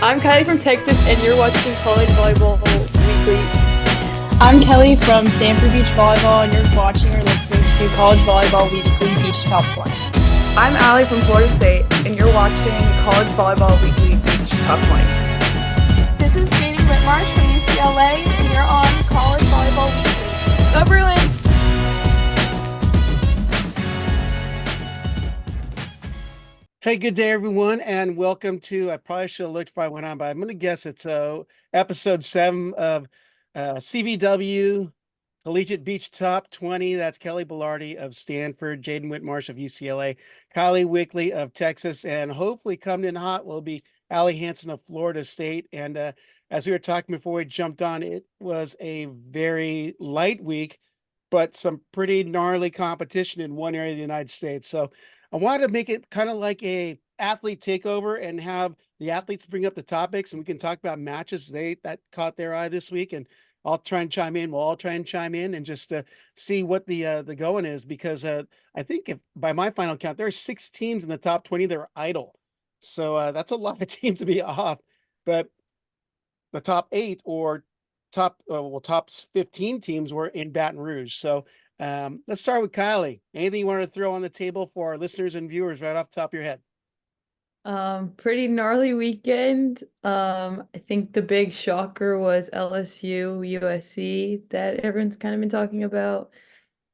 I'm Kylie from Texas, and you're watching College Volleyball Weekly. I'm Kelly from Stanford Beach Volleyball, and you're watching or listening to College Volleyball Weekly Beach Top 20. I'm Alli from Florida State, and you're watching College Volleyball Weekly Beach Top 20. This is Jaden Whitmarsh from UCLA, and you're on College Volleyball Weekly. Go Bruins! Hey, good day, everyone, and welcome to, I probably should have looked if I went on, but I'm going to guess it's episode 7 of CVW Collegiate Beach Top 20. That's Kelly Bellardi of Stanford, Jaden Whitmarsh of UCLA, Kylie Wickley of Texas, and hopefully coming in hot will be Alli Hansen of Florida State. And as we were talking before we jumped on, it was a very light week, but some pretty gnarly competition in one area of the United States. So I wanted to make it kind of like a athlete takeover and have the athletes bring up the topics, and we can talk about matches that caught their eye this week. And I'll try and chime in. We'll all try and chime in and just see what the going is, because I think if by my final count, there are 6 teams in the top 20 that are idle. So that's a lot of teams to be off. But the top 8 or top 15 teams were in Baton Rouge. So let's start with Kylie. Anything you want to throw on the table for our listeners and viewers right off the top of your head? Pretty gnarly weekend. I think the big shocker was LSU, USC that everyone's kind of been talking about.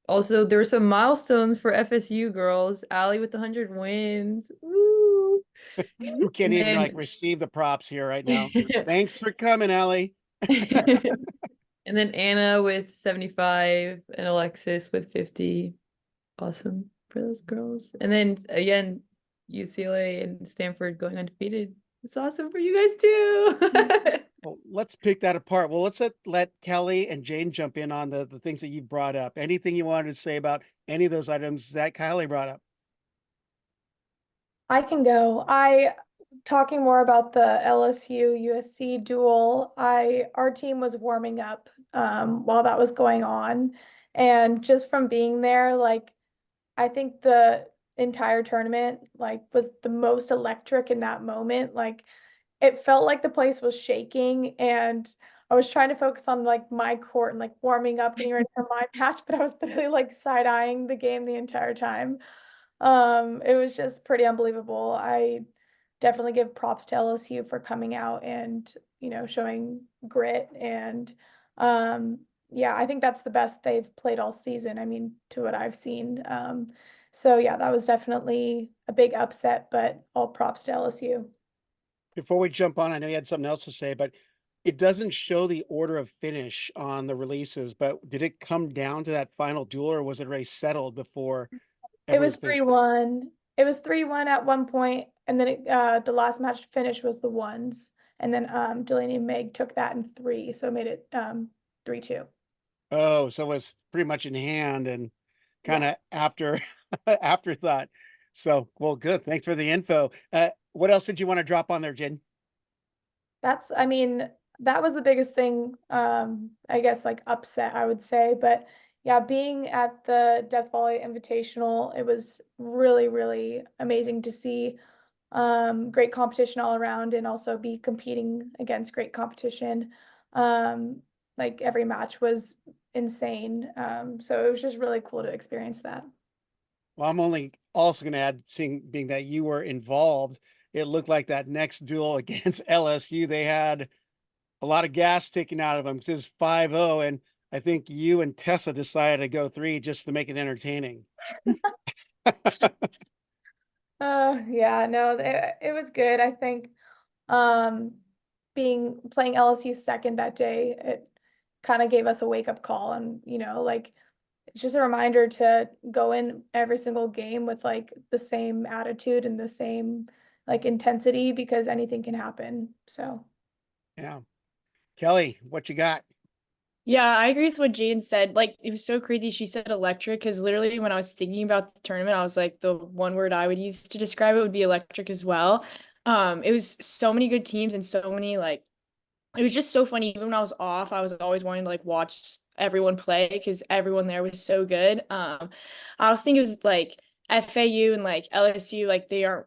Also, there were some milestones for FSU girls. Alli with 100 wins. Woo! We can't even then, receive the props here right now. Thanks for coming, Alli. And then Anna with 75 and Alexis with 50. Awesome for those girls. And then again, UCLA and Stanford going undefeated. It's awesome for you guys too. Well, let's pick that apart. Well, let's let Kelly and Jane jump in on the things that you've brought up. Anything you wanted to say about any of those items that Kylie brought up? I can go. Talking more about the LSU USC duel, our team was warming up while that was going on. And just from being there, I think the entire tournament was the most electric in that moment. It felt like the place was shaking, and I was trying to focus on my court and warming up, getting ready for my match, but I was literally side-eyeing the game the entire time. It was just pretty unbelievable. I definitely give props to LSU for coming out and, showing grit. And yeah, I think that's the best they've played all season, I mean, to what I've seen. So yeah, that was definitely a big upset, but all props to LSU. Before we jump on, I know you had something else to say, but it doesn't show the order of finish on the releases, but did it come down to that final duel, or was it already settled before It everyone was finished? 3-1. It was 3-1 at one point, and then the last match finish was the ones. And then Delaney and Meg took that in 3, so it made it 3-2. Oh, so it was pretty much in hand and kind Yeah. of after afterthought. So, well, good. Thanks for the info. What else did you want to drop on there, Jen? I mean, that was the biggest thing, I guess, upset, I would say. But yeah, being at the Death Volley Invitational, it was really, really amazing to see great competition all around, and also be competing against great competition. Every match was insane. So it was just really cool to experience that. Well, I'm only also going to add, being that you were involved, it looked like that next duel against LSU, they had a lot of gas taken out of them. It was 5-0, and I think you and Tessa decided to go 3 just to make it entertaining. Yeah, no, it was good. I think um playing LSU second that day, it kind of gave us a wake up call, and it's just a reminder to go in every single game with the same attitude and the same intensity, because anything can happen. So Yeah. Kelly, what you got? Yeah, I agree with what Jane said. It was so crazy. She said electric because literally when I was thinking about the tournament, I was like, the one word I would use to describe it would be electric as well. It was so many good teams and so many it was just so funny. Even when I was off, I was always wanting to watch everyone play because everyone there was so good. I was thinking it was FAU and LSU, they aren't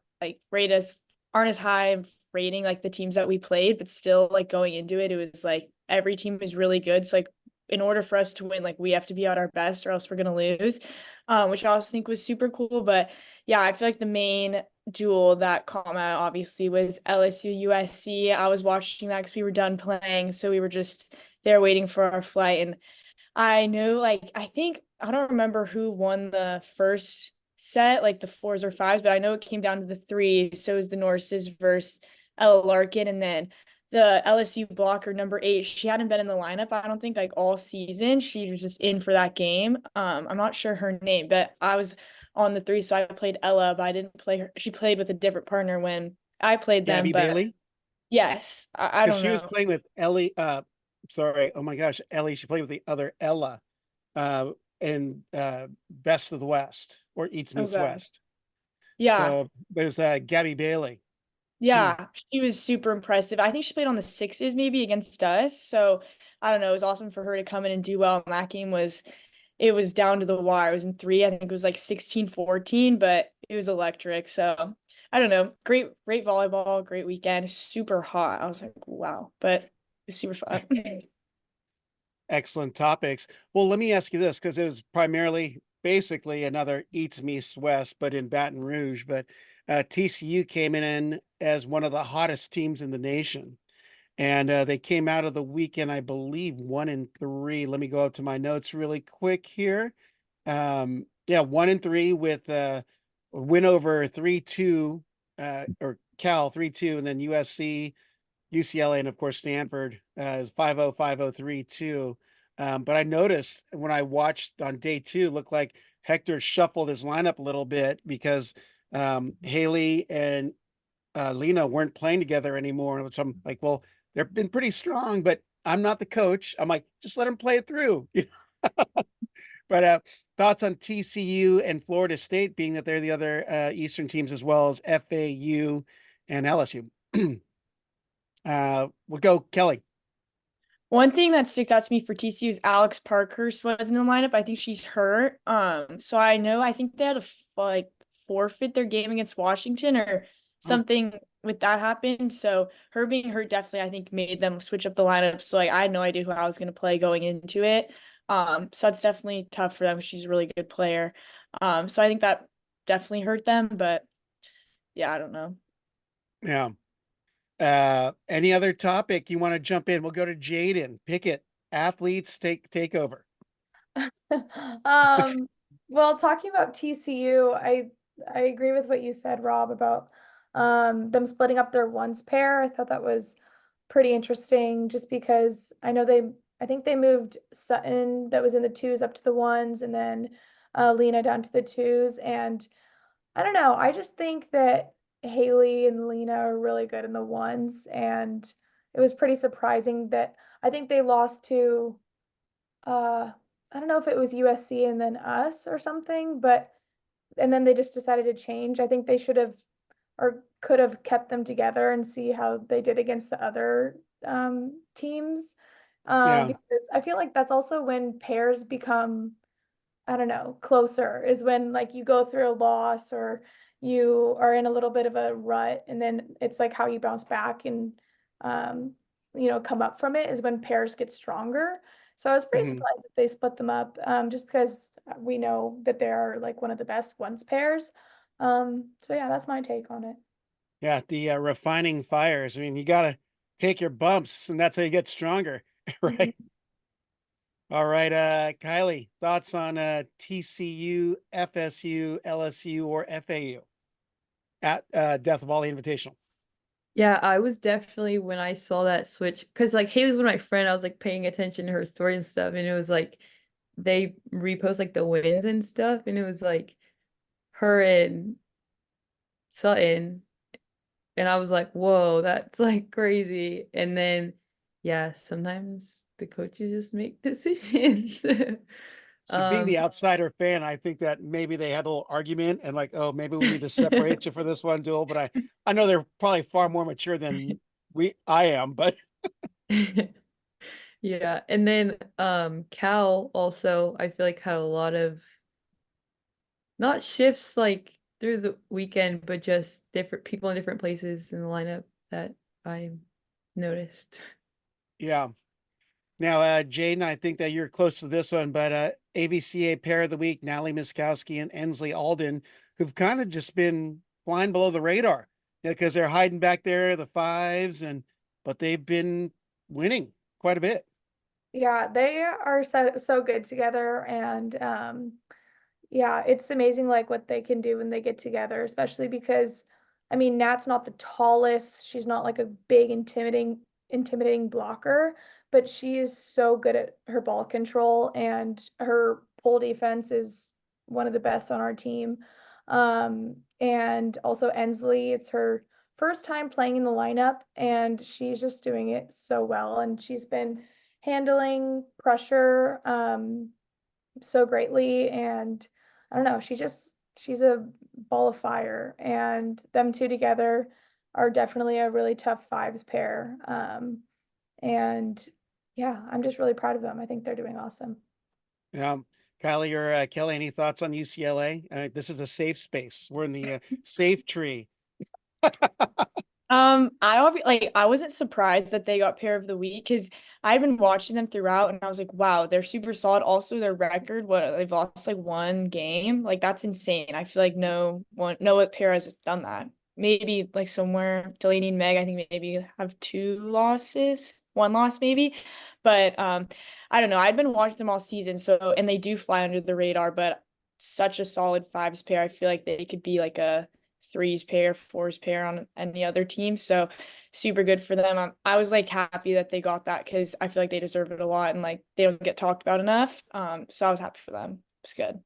rated as aren't as high rating like the teams that we played, but still like going into it, it was like every team is really good. So like in order for us to win, like we have to be at our best or else we're gonna lose. Which I also think was super cool. But yeah, I feel like the main duel that caught my eye obviously was LSU USC. I was watching that because we were done playing, so we were just there waiting for our flight. And I know, like, I don't remember who won the first set, like the fours or fives, but I know it came down to the threes. So it was the Norses versus Ella Larkin. And then the LSU blocker number 8, she hadn't been in the lineup, I don't think, like all season. She was just in for that game. I'm not sure her name, but I was on the three, so I played Ella, but I didn't play her. She played with a different partner when I played them, Gabby but Bailey, yes, I because don't she was know. playing with Ellie. Sorry, oh my gosh, Ellie. She played with the other Ella, uh, in Best of the West or East Meets Okay. West. Yeah. So there's Gabby Bailey. Yeah, she was super impressive. I think she played on the sixes maybe against us. So I don't know. It was awesome for her to come in and do well. And that game was, it was down to the wire. It was in three. I think it was like 16-14, but it was electric. So I don't know. Great volleyball, great weekend. Super hot. I was like, wow, but it was super fun. Excellent topics. Well, let me ask you this, because it was primarily basically another Eats Meets West, but in Baton Rouge. But TCU came in as one of the hottest teams in the nation. And they came out of the weekend, I believe, 1-3. Let me go up to my notes really quick here. Yeah, 1-3 with a win over 3-2, or Cal 3-2, and then USC, UCLA, and of course Stanford is 5-0, 5-0, 3-2. But I noticed when I watched on day two, looked like Hector shuffled his lineup a little bit because Haley and Lena weren't playing together anymore, which I'm like, well, they've been pretty strong, but I'm not the coach. I'm like, just let them play it through. But thoughts on TCU and Florida State, being that they're the other Eastern teams as well as FAU and LSU. We'll go Kelly. One thing that sticks out to me for TCU is Alex Parkhurst was in the lineup. I think she's hurt. So I think they had to like forfeit their game against Washington or Oh, something with that happened. So her being hurt definitely I think made them switch up the lineup. So like I had no idea who I was gonna play going into it. So that's definitely tough for them. She's a really good player. So I think that definitely hurt them, but yeah, I don't know. yeah. Any other topic you want to jump in? We'll go to Jaden. Pick it. Athletes take over. Um, well, talking about TCU, I agree with what you said, Rob, about them splitting up their ones pair. I thought that was pretty interesting just because I think they moved Sutton that was in the twos up to the ones and then Lena down to the twos. And I don't know, I just think that Haley and Lena are really good in the ones, and it was pretty surprising that I think they lost to uh I don't know if it was USC and then us or something, but and then they just decided to change. I think they should have or could have kept them together and see how they did against the other teams. Yeah. Because I feel like that's also when pairs become, I don't know, closer is when like you go through a loss or you are in a little bit of a rut, and then it's like how you bounce back and um come up from it is when pairs get stronger. So I was pretty Mhm. surprised that they split them up, just because we know that they are like one of the best ones pairs. So yeah, that's my take on it. Yeah. The refining fires. I mean, you got to take your bumps, and that's how you get stronger. Right. Mhm. All right. Kylie, thoughts on TCU, FSU, LSU, or FAU at Death Volley Invitational? Yeah, I was definitely when I saw that switch, because like Haley's one of my friend, I was like paying attention to her story and stuff, and it was like they repost like the wins and stuff, and it was like her and Sutton, and I was like, whoa, that's like crazy. And then yeah, sometimes the coaches just make decisions. So being the Um outsider fan, I think that maybe they had a little argument and like, oh, maybe we need to separate you for this one duel. But I know they're probably far more mature than I am, but yeah, and then Cal also I feel like had a lot of not shifts like through the weekend, but just different people in different places in the lineup. that I noticed. Yeah. Now, Jaden, I think that you're close to this one, but AVCA Pair of the Week, Natalie Miskowski and Ensley Alden, who've kind of just been flying below the radar, because they're hiding back there, the fives, but they've been winning quite a bit. Yeah, they are so good together, and yeah, it's amazing like what they can do when they get together, especially because I mean Nat's not the tallest, she's not like a big intimidating blocker, but she is so good at her ball control, and her pole defense is one of the best on our team. And also Ensley, it's her first time playing in the lineup, and she's just doing it so well, and she's been handling pressure so greatly, and I don't know, she's a ball of fire, and them two together are definitely a really tough fives pair. And yeah, I'm just really proud of them. I think they're doing awesome. Yeah. Kylie or Kelly, any thoughts on UCLA? This is a safe space. We're in the safe tree. I wasn't surprised that they got pair of the week because I've been watching them throughout and I was like, wow, they're super solid. Also, their record, what they've lost like one game, like that's insane. I feel like no pair has done that. Maybe like somewhere Delaney and Meg, I think maybe have two losses, one loss maybe, but I don't know. I've been watching them all season, so and they do fly under the radar, but such a solid fives pair. I feel like they could be like a threes pair, fours pair on any other team. So super good for them. I was like happy that they got that because I feel like they deserve it a lot and like they don't get talked about enough. So I was happy for them. It's good.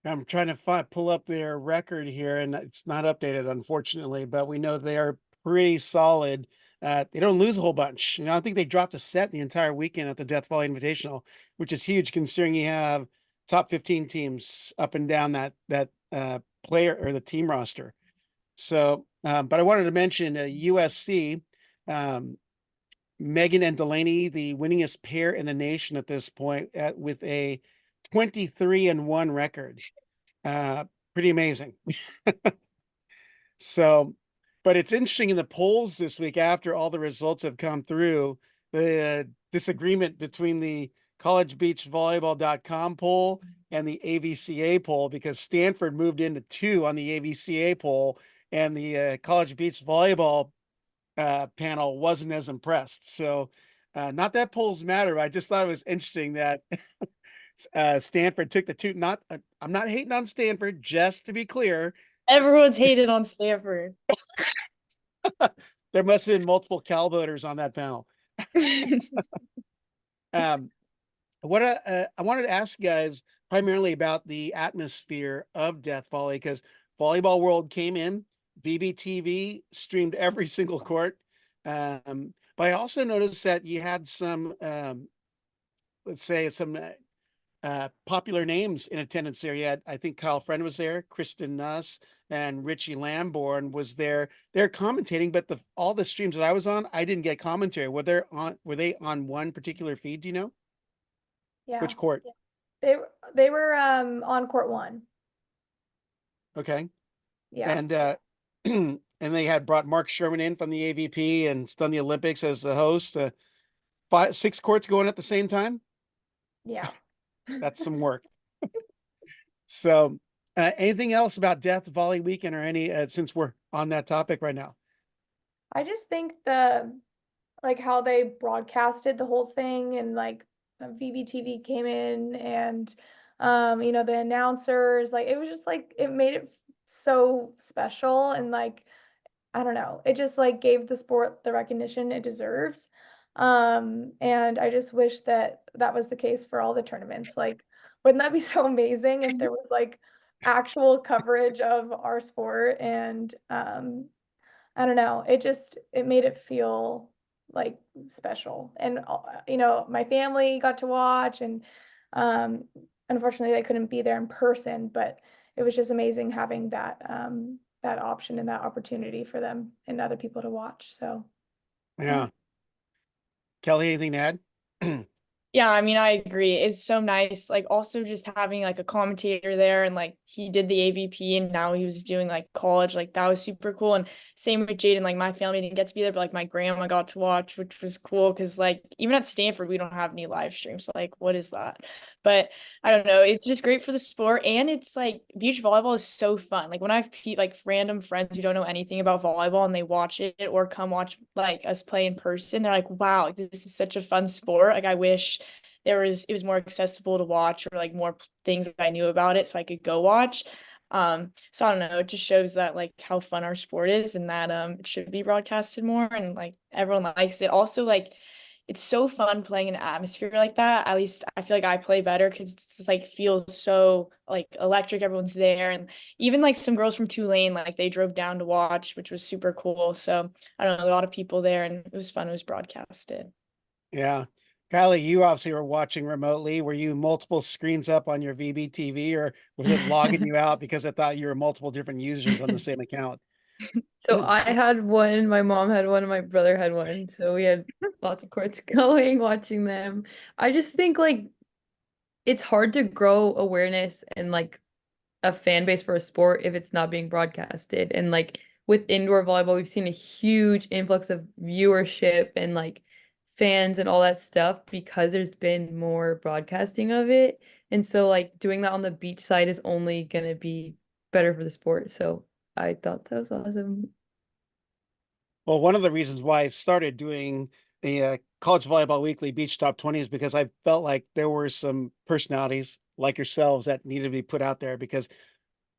I'm trying to pull up their record here, and it's not updated, unfortunately, but we know they are pretty solid. They don't lose a whole bunch. I think they dropped a set the entire weekend at the Death Valley Invitational, which is huge considering you have top 15 teams up and down that player or the team roster. So, but I wanted to mention USC, um, Megan and Delaney, the winningest pair in the nation at this point, with a 23-1 record. Uh, Pretty amazing. So, but it's interesting in the polls this week after all the results have come through, the disagreement between the collegebeachvolleyball.com poll and the AVCA poll, because Stanford moved into 2 on the AVCA poll, and the College Beach Volleyball panel wasn't as impressed. So, not that polls matter, but I just thought it was interesting that Stanford took the 2. Not, I'm not hating on Stanford, just to be clear. Everyone's hated on Stanford. There must have been multiple Cal voters on that panel. Um, I wanted to ask you guys primarily about the atmosphere of Death Volley, because Volleyball World came in, VBTV streamed every single court. But I also noticed that you had some, let's say, some popular names in attendance there. You had, I think Kyle Friend was there, Kristen Nuss, and Richie Lamborn was there. They're commentating, but all the streams that I was on, I didn't get commentary. Were they on one particular feed? Do you know Yeah, which court? they they were on court one. Okay. Yeah. And and they had brought Mark Sherman in from the AVP and done the Olympics as the host. 6 courts going at the same time. Yeah. That's some work. So, anything else about Death Volley Weekend, or any since we're on that topic right now? I just think the like how they broadcasted the whole thing, and like VBTV came in, and the announcers, like it was just like it made it so special, and like I don't know, it just like gave the sport the recognition it deserves. And I just wish that that was the case for all the tournaments. Like, wouldn't that be so amazing if there was like actual coverage of our sport? And I don't know, it made it feel like special. And my family got to watch, and um unfortunately they couldn't be there in person, but it was just amazing having that option and that opportunity for them and other people to watch. So yeah. Yeah. Kelly, anything to add? Yeah, I mean, I agree. It's so nice. Like, also just having like a commentator there, and like he did the AVP and now he was doing like college. Like, that was super cool. And same with Jaden. Like, my family didn't get to be there, but like my grandma got to watch, which was cool because like even at Stanford, we don't have any live streams. Like, what is that? But I don't know. It's just great for the sport. And it's like beach volleyball is so fun. Like, when I have like random friends who don't know anything about volleyball and they watch it or come watch like us play in person, they're like, wow, this is such a fun sport. Like, I wish it was more accessible to watch, or like more things that I knew about it so I could go watch. So I don't know, it just shows that like how fun our sport is, and that it should be broadcasted more, and like everyone likes it. Also, like it's so fun playing in an atmosphere like that. At least I feel like I play better because it's just, like feels so like electric. Everyone's there, and even like some girls from Tulane, like they drove down to watch, which was super cool. So I don't know, a lot of people there, and it was fun. It was broadcasted. Yeah. Kylie, you obviously were watching remotely. Were you multiple screens up on your VBTV, or was it logging you out because it thought you were multiple different users on the same account? So I had one, my mom had one, and my brother had one. So we had lots of courts going, watching them. I just think like it's hard to grow awareness and like a fan base for a sport if it's not being broadcasted. And like with indoor volleyball, we've seen a huge influx of viewership and like fans and all that stuff because there's been more broadcasting of it. And so like doing that on the beach side is only gonna be better for the sport. So I thought that was awesome. Well, one of the reasons why I started doing the College Volleyball Weekly Beach Top 20 is because I felt like there were some personalities like yourselves that needed to be put out there, because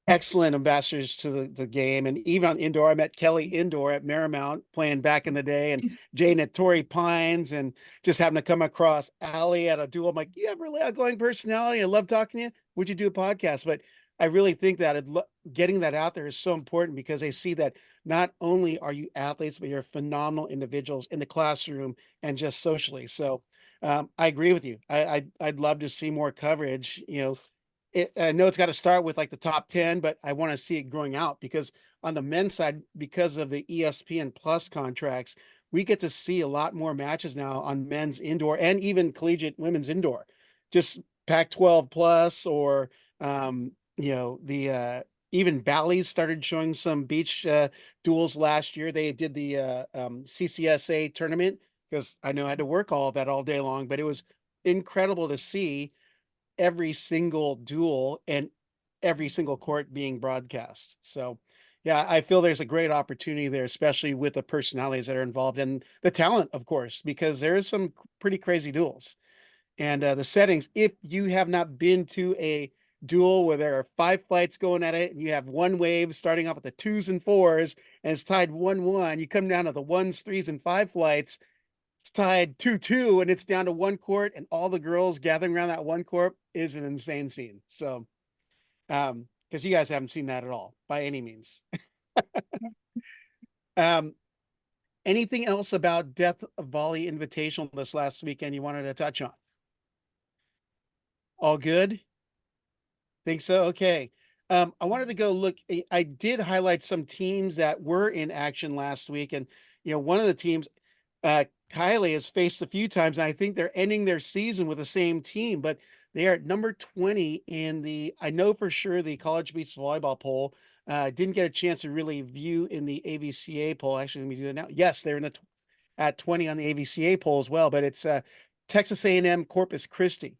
excellent ambassadors to the game. And even on indoor, I met Kelly indoor at Marymount playing back in the day, and Jane at Torrey Pines, and just happened to come across Alli at a duel. I'm like, you have really outgoing personality. I love talking to you. Would you do a podcast? But I really think that getting that out there is so important, because they see that not only are you athletes, but you're phenomenal individuals in the classroom and just socially. So I agree with you. I'd love to see more coverage. I know it's got to start with like the top 10, but I want to see it growing out, because on the men's side, because of the ESPN Plus contracts, we get to see a lot more matches now on men's indoor and even collegiate women's indoor. Just Pac-12 Plus, or the even Bally's started showing some beach duels last year. They did the CCSA tournament, because I know I had to work all of that all day long, but it was incredible to see every single duel and every single court being broadcast. So, yeah, I feel there's a great opportunity there, especially with the personalities that are involved and the talent, of course, because there is some pretty crazy duels. And the settings, if you have not been to a duel where there are 5 flights going at it and you have one wave starting off with the 2s and 4s and it's tied 1-1, you come down to the 1s, 3s, and 5 flights, it's tied 2-2 and it's down to one court, and all the girls gathering around that one court is an insane scene. So because you guys haven't seen that at all by any means. um Anything else about Death Volley Invitational this last weekend you wanted to touch on? All good? Think so? Okay. I wanted to go look. I did highlight some teams that were in action last week, and one of the teams, Kylie, has faced a few times, and I think they're ending their season with the same team, but they are at number 20 in the, I know for sure, the College Beach Volleyball poll. Didn't get a chance to really view in the AVCA poll. Actually, let me do that now. Yes, they're in at 20 on the AVCA poll as well, but it's Texas A&M Corpus Christi,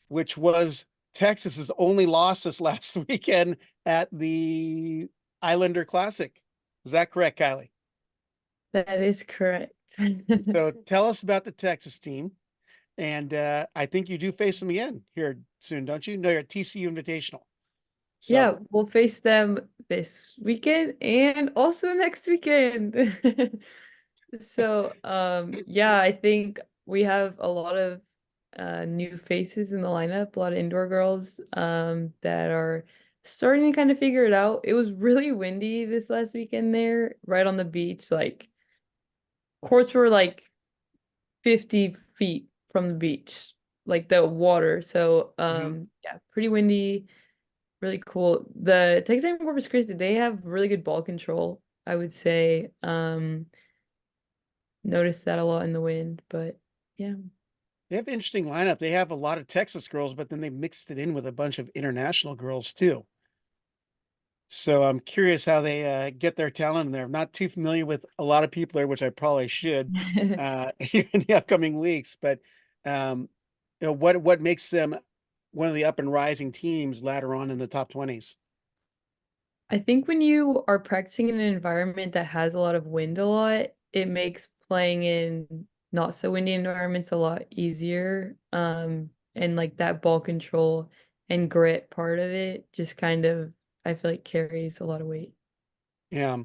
which was Texas's only loss this last weekend at the Islander Classic. Is that correct, Kylie? That is correct. So tell us about the Texas team. And I think you do face them again here soon, don't you? No, you're at TCU Invitational. So, Yeah, we'll face them this weekend and also next weekend. So, yeah, I think we have a lot of new faces in the lineup, a lot of indoor girls that are starting to kind of figure it out. It was really windy this last weekend there, right on the beach. Like courts were like 50 feet from the beach, like the water. So, yeah, pretty windy, really cool. The Texas A&M Corpus Christi, they have really good ball control, I would say. Noticed that a lot in the wind, but yeah. They have an interesting lineup. They have a lot of Texas girls, but then they mixed it in with a bunch of international girls too. So I'm curious how they get their talent in there. I'm not too familiar with a lot of people there, which I probably should in the upcoming weeks. But um, what makes them one of the up and rising teams later on in the top 20s? I think when you are practicing in an environment that has a lot of wind a lot, it makes playing in not so windy environments a lot easier. And like that ball control and grit part of it just kind of, I feel like carries a lot of weight. Yeah.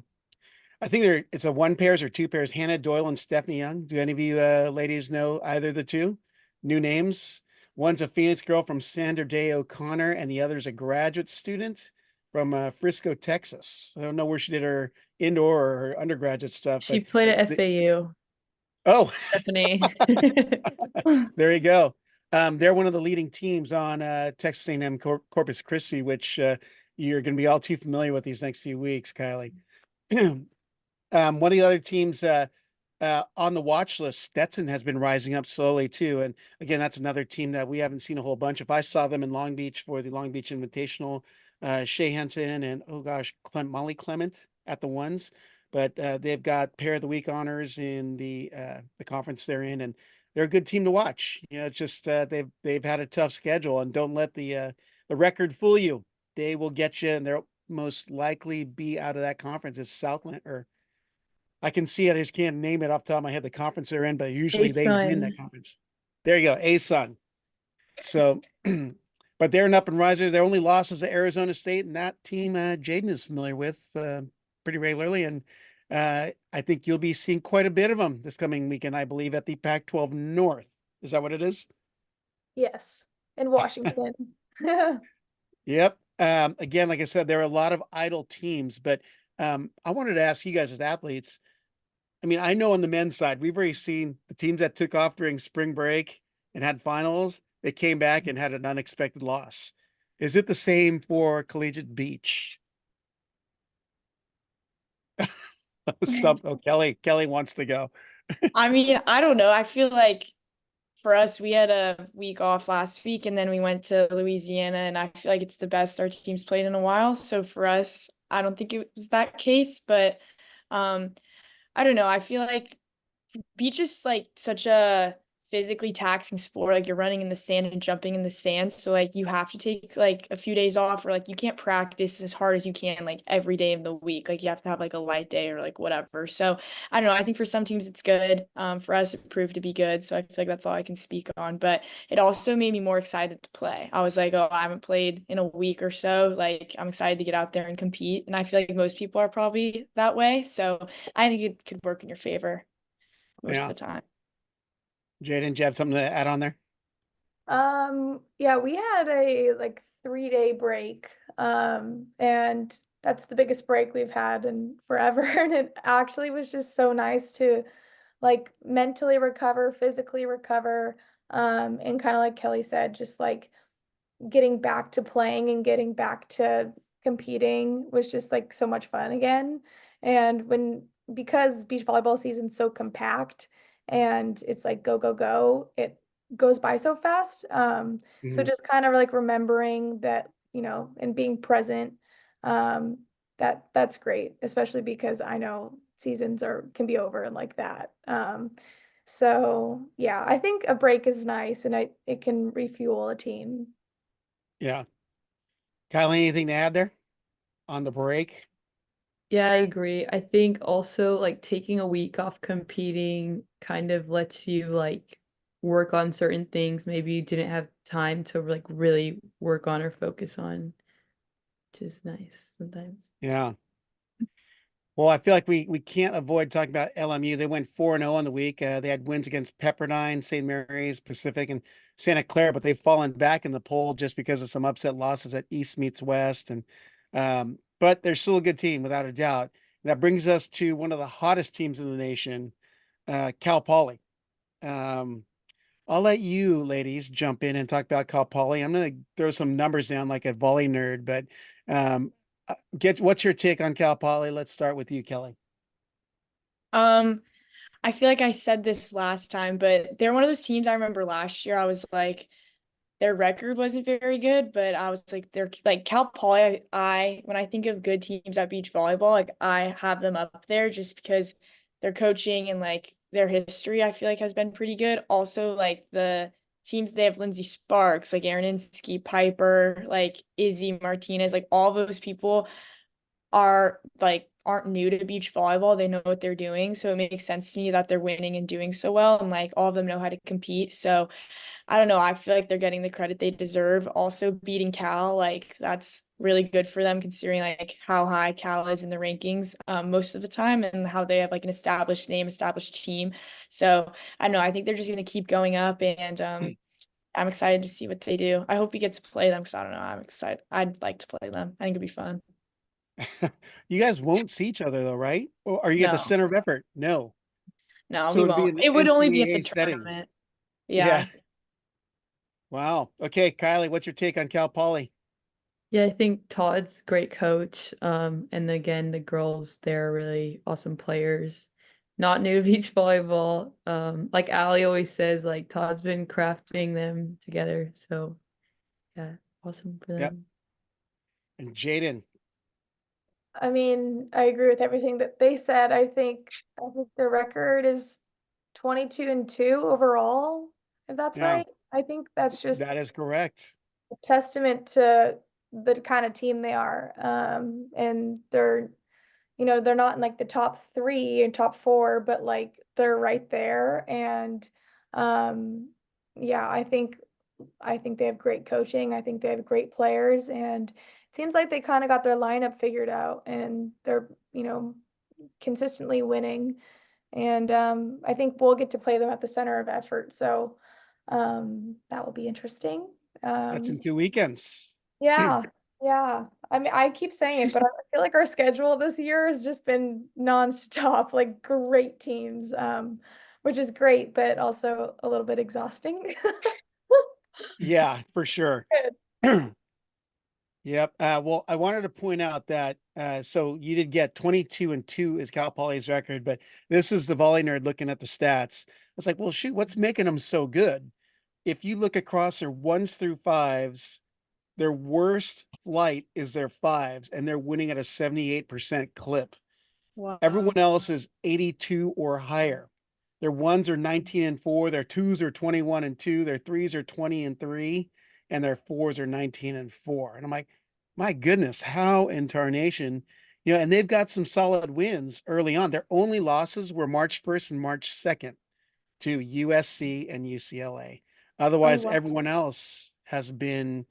I think it's a one pairs or two pairs. Hannah Doyle and Stephanie Young. Do any of you ladies know either of the two? New names. One's a Phoenix girl from Sandra Day O'Connor, and the other's a graduate student from Frisco, Texas. I don't know where she did her indoor or her undergraduate stuff, She but played at the, FAU, oh, Stephanie. there you go. They're one of the leading teams on Texas A&M Corpus Christi, which you're going to be all too familiar with these next few weeks, Kylie. One of the other teams on the watch list, Stetson has been rising up slowly too. And again, that's another team that we haven't seen a whole bunch of. I saw them in Long Beach for the Long Beach Invitational, Shea Hansen and oh gosh, Molly Clement at the ones. But they've got pair of the week honors in the conference they're in, and they're a good team to watch. You know, it's just they've had a tough schedule, and don't let the record fool you. They will get you, and they'll most likely be out of that conference as Southland or I can see it. I just can't name it off the top of my head, the conference they're in, but Hey, usually they win that son. conference. There you go, A-Sun. So, but they're an up and riser. Their only loss is to Arizona State, and that team Jaden is familiar with pretty regularly. And I think you'll be seeing quite a bit of them this coming weekend, I believe, at the Pac-12 North. Is that what it is? Yes, in Washington. Yep. Again, like I said, there are a lot of idle teams, but I wanted to ask you guys as athletes. I mean, I know on the men's side, we've already seen the teams that took off during spring break and had finals, they came back and had an unexpected loss. Is it the same for collegiate beach? Stump. Oh, Kelly wants to go. I mean, I don't know. I feel like for us, we had a week off last week and then we went to Louisiana, and I feel like it's the best our team's played in a while. So for us, I don't think it was that case, but um, I don't know. I feel like beach is like such a physically taxing sport. Like you're running in the sand and jumping in the sand. So like you have to take like a few days off, or like you can't practice as hard as you can like every day of the week. Like you have to have like a light day or like whatever. So I don't know. I think for some teams it's good. For us it proved to be good. So I feel like that's all I can speak on. But it also made me more excited to play. I was like, oh, I haven't played in a week or so. Like I'm excited to get out there and compete. And I feel like most people are probably that way. So I think it could work in your favor most of Yeah. the time. Jaden, do you have something to add on there? Yeah, we had a like 3-day break. And that's the biggest break we've had in forever. And it actually was just so nice to like mentally recover, physically recover. And kind of like Kelly said, just like getting back to playing and getting back to competing was just like so much fun again. And because beach volleyball season's so compact and it's like go, go, go, it goes by so fast. So Mhm. just kind of like remembering that, and being present, um, that's great, especially because I know seasons can be over and like that. So yeah, I think a break is nice and it can refuel a team. Yeah. Kyle, anything to add there on the break? Yeah, I agree. I think also like taking a week off competing kind of lets you like work on certain things maybe you didn't have time to like really work on or focus on, which is nice sometimes. Yeah. Well, I feel like we can't avoid talking about LMU. They went 4-0 on the week. They had wins against Pepperdine, St. Mary's, Pacific, and Santa Clara, but they've fallen back in the poll just because of some upset losses at East meets West. And but they're still a good team without a doubt. And that brings us to one of the hottest teams in the nation, Cal Poly. Um, I'll let you ladies jump in and talk about Cal Poly. I'm going to throw some numbers down like a volley nerd, but um, what's your take on Cal Poly? Let's start with you, Kelly. Um, I feel like I said this last time, but they're one of those teams I remember last year. I was like, their record wasn't very good, but I was like, they're like Cal Poly. I when I think of good teams at beach volleyball, like I have them up there just because their coaching and like their history, I feel like has been pretty good. Also, like the teams they have Lindsay Sparks, like Aaron Piper, like Izzy Martinez, like all those people are like aren't new to beach volleyball. They know what they're doing. So it makes sense to me that they're winning and doing so well. And like all of them know how to compete. So I don't know. I feel like they're getting the credit they deserve. Also beating Cal, like that's really good for them considering like how high Cal is in the rankings most of the time and how they have like an established name, established team. So I don't know. I think they're just going to keep going up and I'm excited to see what they do. I hope we get to play them because I don't know. I'm excited. I'd like to play them. I think it'd be fun. You guys won't see each other though, right? Or are you at the No, center of effort? No. no, So we it'd be won't. in the It would only be at the NCAA setting. tournament. Yeah. Yeah. Wow. Okay, Kylie, what's your take on Cal Poly? Yeah, I think Todd's great coach. And again, the girls, they're really awesome players. Not new to beach volleyball. Like Allie always says, like Todd's been crafting them together. So yeah, awesome for Yep. them. And Jaden. I mean, I agree with everything that they said. I think their record is 22-2 overall, if that's Yeah, right. I think that's just that is correct. a testament to the kind of team they are. And they're not in like the top three and top four, but like they're right there. And um, yeah, I think they have great coaching. I think they have great players, and it seems like they kind of got their lineup figured out, and they're consistently winning. And I think we'll get to play them at the center of effort, so that will be interesting. That's in Um, 2 weekends. yeah, yeah. I mean, I keep saying it, but I feel like our schedule this year has just been nonstop, like great teams, which is great, but also a little bit exhausting. Yeah, for sure. Good. Yep. Well, I wanted to point out that so you did get 22-2 is Cal Poly's record, but this is the volley nerd looking at the stats. It's like, well, shoot, what's making them so good? If you look across their ones through fives, their worst flight is their fives, and they're winning at a 78% clip. Everyone Wow. else is 82 or higher. Their ones are 19-4, their twos are 21-2, their threes are 20-3, and their fours are 19-4. And I'm like, my goodness, how in tarnation, and they've got some solid wins early on. Their only losses were March 1st and March 2nd to USC and UCLA. Oh, Otherwise, wow. everyone else has been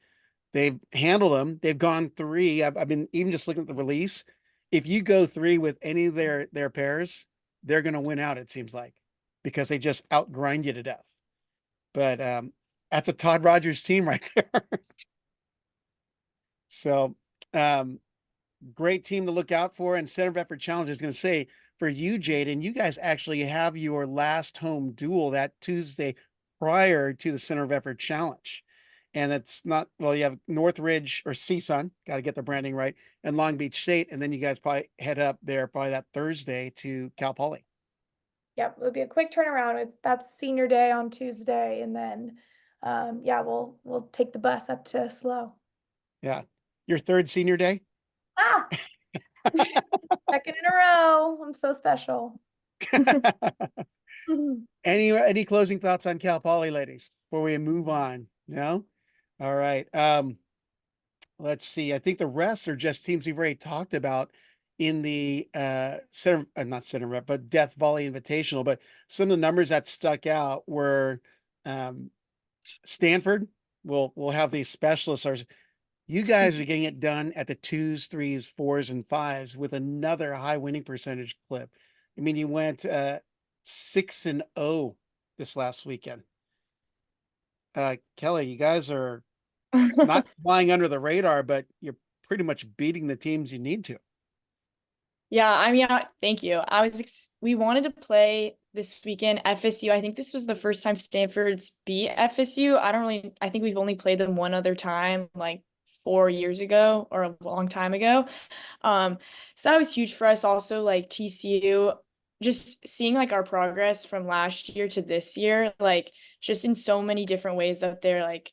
they've handled them. They've gone three. I've been even just looking at the release. If you go three with any of their pairs, they're going to win out. It seems like because they just outgrind you to death. But that's a Todd Rogers team right there. So um, great team to look out for. And Center of Effort Challenge is going to say for you, Jaden, you guys actually have your last home duel that Tuesday prior to the Center of Effort Challenge. And it's not, well, you have Northridge or CSUN, got to get the branding right, and Long Beach State. And then you guys probably head up there probably that Thursday to Cal Poly. Yep, it'll be a quick turnaround. That's senior day on Tuesday, and then yeah, we'll take the bus up to SLO. Yeah. Your third senior day? Ah, second in a row. I'm so special. Any closing thoughts on Cal Poly, ladies, before we move on? No? All right. Let's see. I think the rest are just teams we've already talked about in the center, not center rep, but Death Volley Invitational. But some of the numbers that stuck out were Stanford will have these specialists. You guys are getting it done at the twos, threes, fours, and fives with another high winning percentage clip. I mean, you went 6-0 this last weekend. Kelly, you guys are not flying under the radar, but you're pretty much beating the teams you need to. Yeah, I mean, thank you. We wanted to play this weekend FSU. I think this was the first time Stanford's beat FSU. I think we've only played them one other time, like 4 years ago or a long time ago. So that was huge for us. Also, like TCU just seeing like our progress from last year to this year, like just in so many different ways that they're like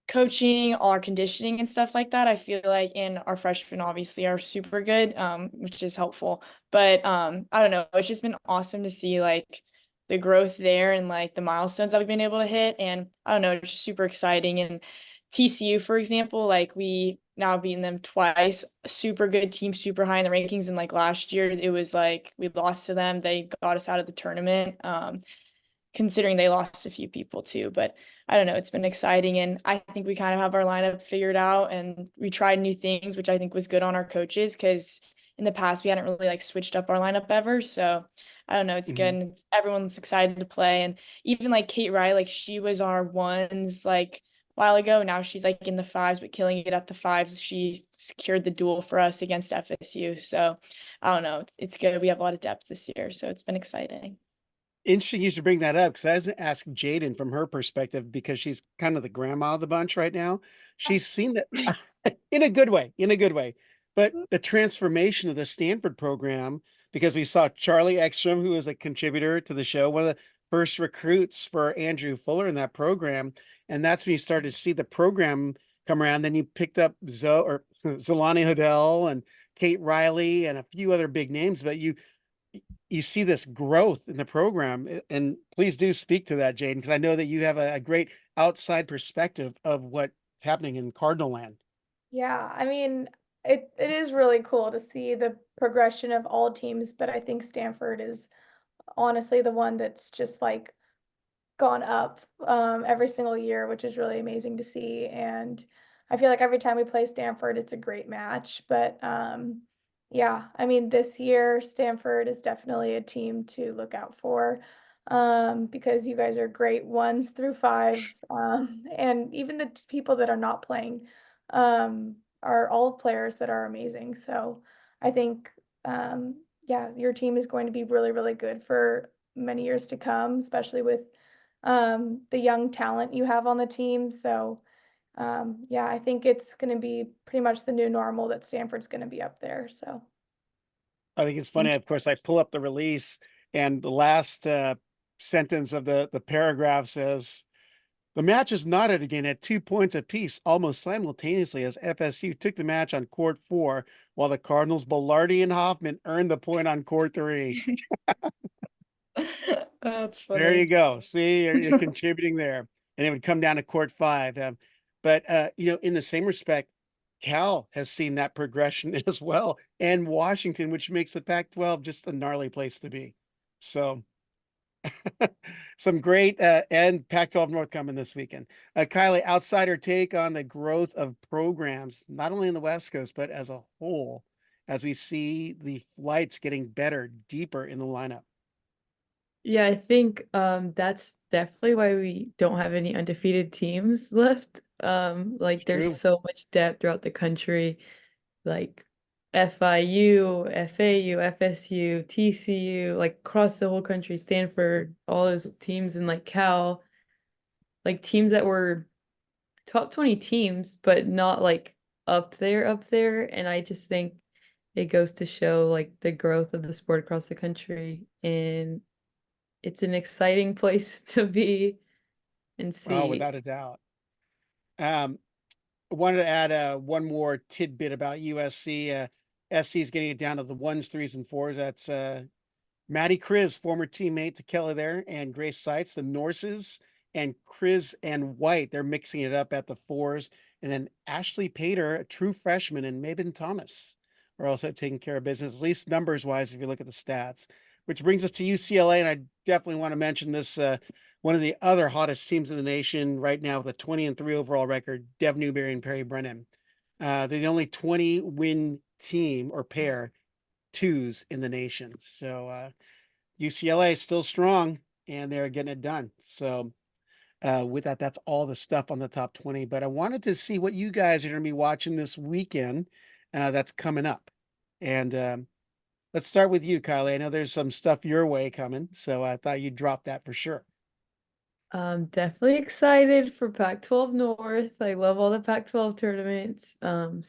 coaching, all our conditioning and stuff like that. I feel like in our freshmen obviously are super good, which is helpful. But I don't know, it's just been awesome to see like the growth there and like the milestones that we've been able to hit. And I don't know, it's just super exciting. And TCU, for example, like we now beaten them twice, super good team, super high in the rankings. And like last year, it was like we lost to them. They got us out of the tournament. Considering they lost a few people too. But I don't know, it's been exciting. And I think we kind of have our lineup figured out and we tried new things, which I think was good on our coaches because in the past we hadn't really like switched up our lineup ever. So I don't know, it's good. And everyone's excited to play. And even like Kate Wright, like she was our ones like a while ago. Now she's like in the fives, but killing it at the fives. She secured the duel for us against FSU. So I don't know, it's good. We have a lot of depth this year. So it's been exciting. Interesting you should bring that up because I was asked Jaden from her perspective because she's kind of the grandma of the bunch right now. She's seen that in a good way, in a good way. But the transformation of the Stanford program, because we saw Charlie Ekstrom, who was a contributor to the show, one of the first recruits for Andrew Fuller in that program. And that's when you started to see the program come around. Then you picked up Zolani Hodel and Kate Riley and a few other big names, but you see this growth in the program, and please do speak to that, Jaden, because I know that you have a great outside perspective of what's happening in Cardinal land. Yeah, I mean, it is really cool to see the progression of all teams, but I think Stanford is honestly the one that's just like gone up every single year, which is really amazing to see. And I feel like every time we play Stanford, it's a great match. But yeah, I mean, this year Stanford is definitely a team to look out for because you guys are great ones through fives. And even the people that are not playing are all players that are amazing. So I think yeah, your team is going to be really, really good for many years to come, especially with the young talent you have on the team. So, yeah, I think it's going to be pretty much the new normal that Stanford's going to be up there. So, I think it's funny. Of course, I pull up the release, and the last sentence of the paragraph says, "The match is knotted again at 2 points apiece, almost simultaneously as FSU took the match on court 4, while the Cardinals' Belardi and Hoffman earned the point on court 3." That's There you funny. go. See, you're contributing there. And it would come down to court 5. But in the same respect, Cal has seen that progression as well, and Washington, which makes the Pac-12 just a gnarly place to be. So some great and Pac-12 North coming this weekend. Kylie, outsider take on the growth of programs, not only in the West Coast, but as a whole, as we see the flights getting better, deeper in the lineup. Yeah, I think that's definitely why we don't have any undefeated teams left. Like It's there's true. so much depth throughout the country, like FIU, FAU, FSU, TCU, like across the whole country, Stanford, all those teams and like Cal, like teams that were top 20 teams, but not like up there. And I just think it goes to show like the growth of the sport across the country. And it's an exciting place to be and Oh, see. without a doubt. Um, I wanted to add one more tidbit about USC. SC is getting it down to the ones, threes, and fours. That's Maddie Chris, former teammate to Kelly there, and Grace Seitz, the Norses, and Chris and White. They're mixing it up at the fours. And then Ashley Pater, a true freshman, and Mabin Thomas are also taking care of business, at least numbers wise, if you look at the stats. Which brings us to UCLA. And I definitely want to mention this one of the other hottest teams in the nation right now with a 20-3 overall record, Dev Newberry and Perry Brennan. They're the only 20-win team or pair twos in the nation. So UCLA is still strong and they're getting it done. So with that, that's all the stuff on the top 20. But I wanted to see what you guys are going to be watching this weekend that's coming up. And let's start with you, Kylie. I know there's some stuff your way coming, so I thought you'd drop that for sure. Definitely excited for Pac-12 North. I love all the Pac-12 tournaments.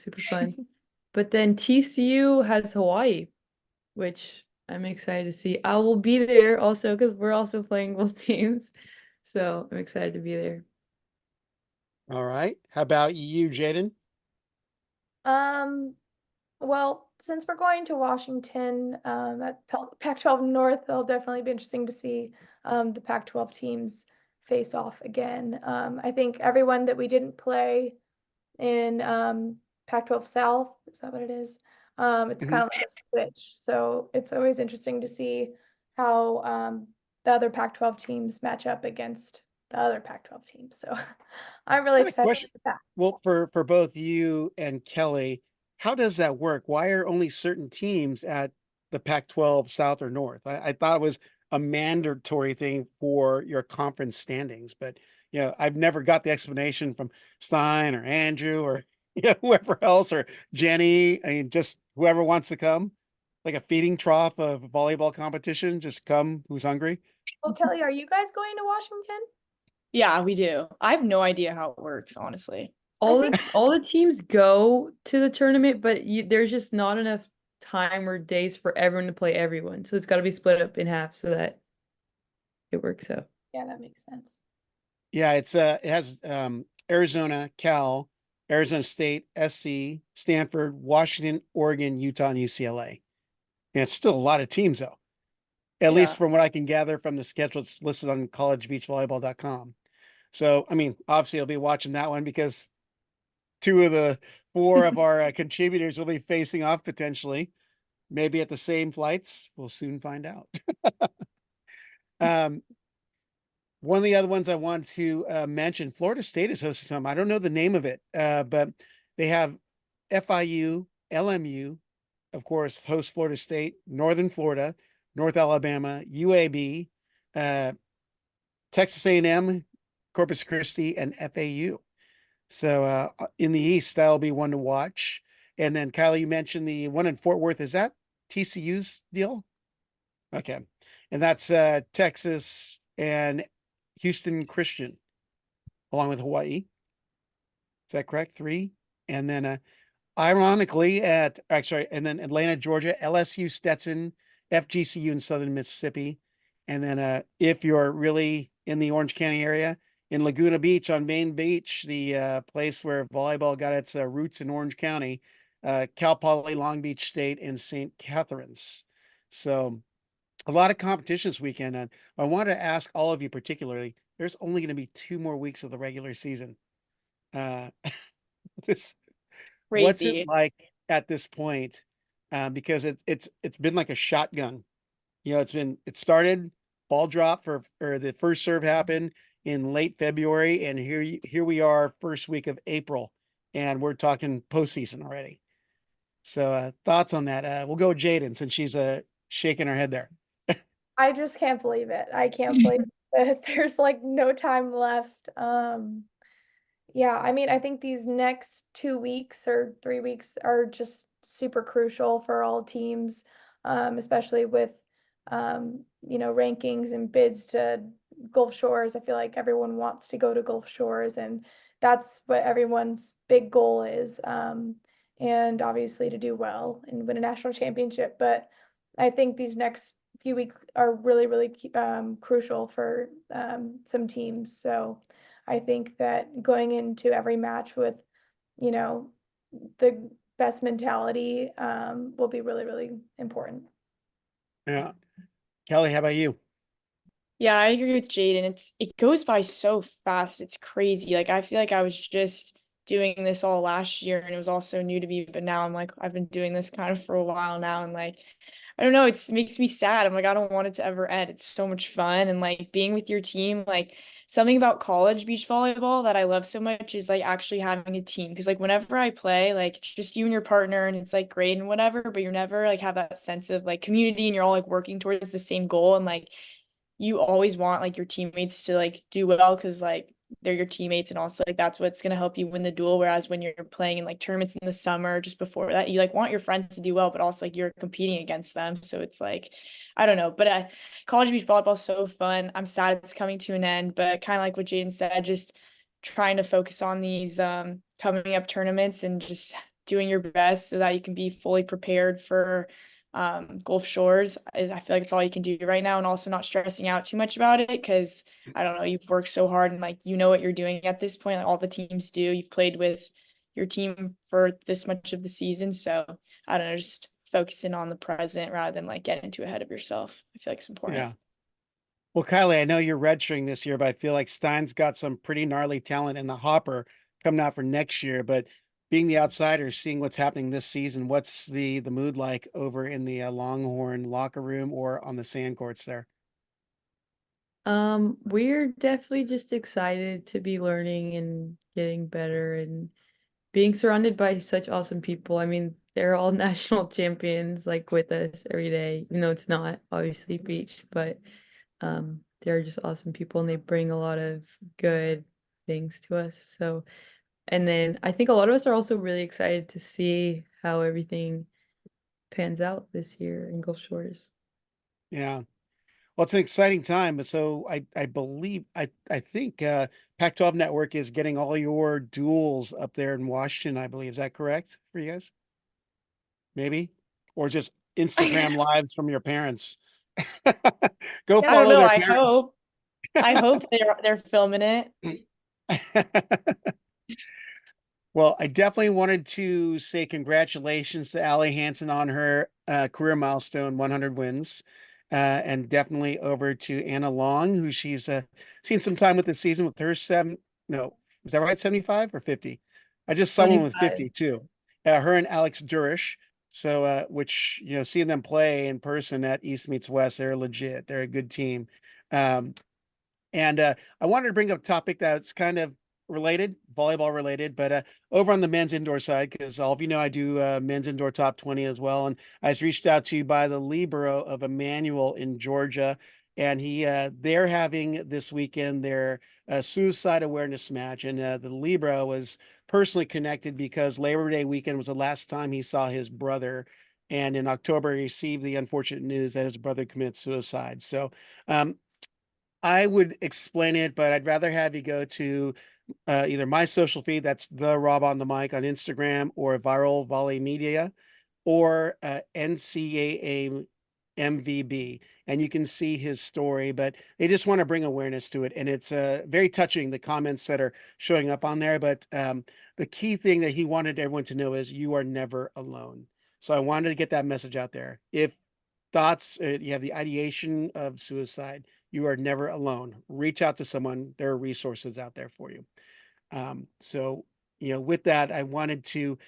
Super fun. But then TCU has Hawaii, which I'm excited to see. I will be there also because we're also playing both teams. So I'm excited to be there. All right. How about you, Jaden? Um, well, since we're going to Washington, at Pac-12 North, it'll definitely be interesting to see the Pac-12 teams face off again. I think everyone that we didn't play in Pac-12 South, is that what it is? It's Mhm. kind of like a switch. So it's always interesting to see how the other Pac-12 teams match up against the other Pac-12 teams. So I'm really I had a excited question. for that. Well, for both you and Kelly, how does that work? Why are only certain teams at the Pac-12 South or North? I thought it was a mandatory thing for your conference standings, but I've never got the explanation from Stein or Andrew or whoever else or Jenny. I mean, just whoever wants to come, like a feeding trough of volleyball competition. Just come, who's hungry. Well, Kelly, are you guys going to Washington? Yeah, we do. I have no idea how it works, honestly. I All think the teams go to the tournament, but there's just not enough time or days for everyone to play everyone. So it's got to be split up in half so that it works out. yeah, that makes sense. Yeah, it has Arizona, Cal, Arizona State, SC, Stanford, Washington, Oregon, Utah, and UCLA. And it's still a lot of teams though. At least Yeah. from what I can gather from the schedule it's listed on collegebeachvolleyball.com. So, I mean, obviously I'll be watching that one because two of the four of our contributors will be facing off potentially, maybe at the same flights. We'll soon find out. Um, One of the other ones I want to mention, Florida State is hosting some. I don't know the name of it, but they have FIU, LMU, of course, host Florida State, Northern Florida, North Alabama, UAB, uh, Texas A&M, Corpus Christi, and FAU. So in the East, that'll be one to watch. And then, Kylie, you mentioned the one in Fort Worth. Is that TCU's deal? Okay. And that's Texas and Houston Christian, along with Hawaii. Is that correct? Three. And then ironically actually, and then Atlanta, Georgia, LSU, Stetson, FGCU in Southern Mississippi. And then if you're really in the Orange County area, in Laguna Beach on Main Beach, the place where volleyball got its roots in Orange County, Cal Poly, Long Beach State, and St. Catharines. So a lot of competition this weekend. And I want to ask all of you particularly, there's only going to be 2 more weeks of the regular season. Uh, this, what's it Crazy. like at this point? Because it's been like a shotgun. It started ball drop or the first serve happened in late February, and here we are, first week of April, and we're talking postseason already. So thoughts on that? We'll go with Jaden since she's shaking her head there. I just can't believe it. I can't believe that there's like no time left. Yeah, I mean, I think these next 2 weeks or 3 weeks are just super crucial for all teams, especially with rankings and bids to Gulf Shores. I feel like everyone wants to go to Gulf Shores, and that's what everyone's big goal is. And obviously to do well and win a national championship. But I think these next few weeks are really, really crucial for some teams. So. I think that going into every match with, you know, the best mentality will be really, really important. Yeah. Kelly, how about you? Yeah, I agree with Jaden. It goes by so fast. It's crazy. Like I feel like I was just doing this all last year and it was all so new to me, but now I'm like I've been doing this kind of for a while now and like I don't know, it makes me sad. I'm like I don't want it to ever end. It's so much fun and like being with your team, like something about college beach volleyball that I love so much is like actually having a team because like whenever I play, like it's just you and your partner and it's like great and whatever, but you're never like have that sense of like community and you're all like working towards the same goal and like you always want like your teammates to like do well because like they're your teammates and also like that's what's going to help you win the duel, whereas when you're playing in like tournaments in the summer just before that you like want your friends to do well but also like you're competing against them, so it's like I don't know, but college beach volleyball is so fun. I'm sad it's coming to an end, but kind of like what Jaden said, just trying to focus on these coming up tournaments and just doing your best so that you can be fully prepared for Gulf Shores. I feel like it's all you can do right now, and also not stressing out too much about it because I don't know, you've worked so hard and like you know what you're doing at this point. Like all the teams do. You've played with your team for this much of the season, so I don't know, just focusing on the present rather than like getting too ahead of yourself. I feel like it's important. Yeah. Well, Kylie, I know you're redshirting this year, but I feel like Stein's got some pretty gnarly talent in the hopper coming out for next year. But being the outsider, seeing what's happening this season, what's the mood like over in the Longhorn locker room or on the sand courts there? We're definitely just excited to be learning and getting better and being surrounded by such awesome people. I mean, they're all national champions like with us every day. You know, it's not obviously beach, but they're just awesome people and they bring a lot of good things to us. So, and then I think a lot of us are also really excited to see how everything pans out this year in Gulf Shores. Yeah. Well, it's an exciting time. So I believe I think Pac-12 Network is getting all your duels up there in Washington, I believe. Is that correct for you guys? Maybe? Or just Instagram lives from your parents. Go Yeah. I don't follow know. their I parents. hope. I hope they're filming it. Well, I definitely wanted to say congratulations to Alli Hansen on her career milestone, 100 wins. And definitely over to Anna Long, who she's seen some time with this season with her no, is that right? 75 or 50? I just saw one with 25. 50 too. Her and Alex Durish. So, which, seeing them play in person at East Meets West, they're legit. They're a good team. Um, and I wanted to bring up a topic that's kind of related, volleyball related, but over on the men's indoor side, because all of you know I do men's indoor top 20 as well. And I was reached out to by the Libero of Emmanuel in Georgia. And they're having this weekend their suicide awareness match. And the Libero was personally connected because Labor Day weekend was the last time he saw his brother. And in October, he received the unfortunate news that his brother committed suicide. So, I would explain it, but I'd rather have you go to either my social feed, that's the Rob on the mic on Instagram, or Viral Volley Media, or NCAA MVB, and you can see his story. But they just want to bring awareness to it, and it's very touching, the comments that are showing up on there. But the key thing that he wanted everyone to know is you are never alone. So I wanted to get that message out there. If you have the ideation of suicide, you are never alone. Reach out to someone. There are resources out there for you. So, with that, I wanted to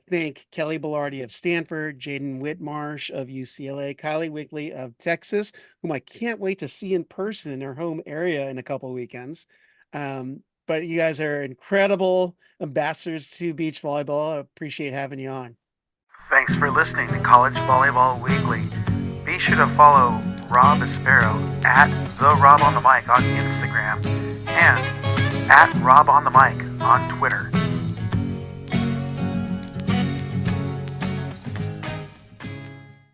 thank Kelly Bellardi of Stanford, Jaden Whitmarsh of UCLA, Kylie Wigley of Texas, whom I can't wait to see in person in her home area in a couple of weekends. But you guys are incredible ambassadors to beach volleyball. I appreciate having you on. Thanks for listening to College Volleyball Weekly. Be sure to follow Rob Aspero at the Rob on the Mic on Instagram and at Rob on the Mic on Twitter.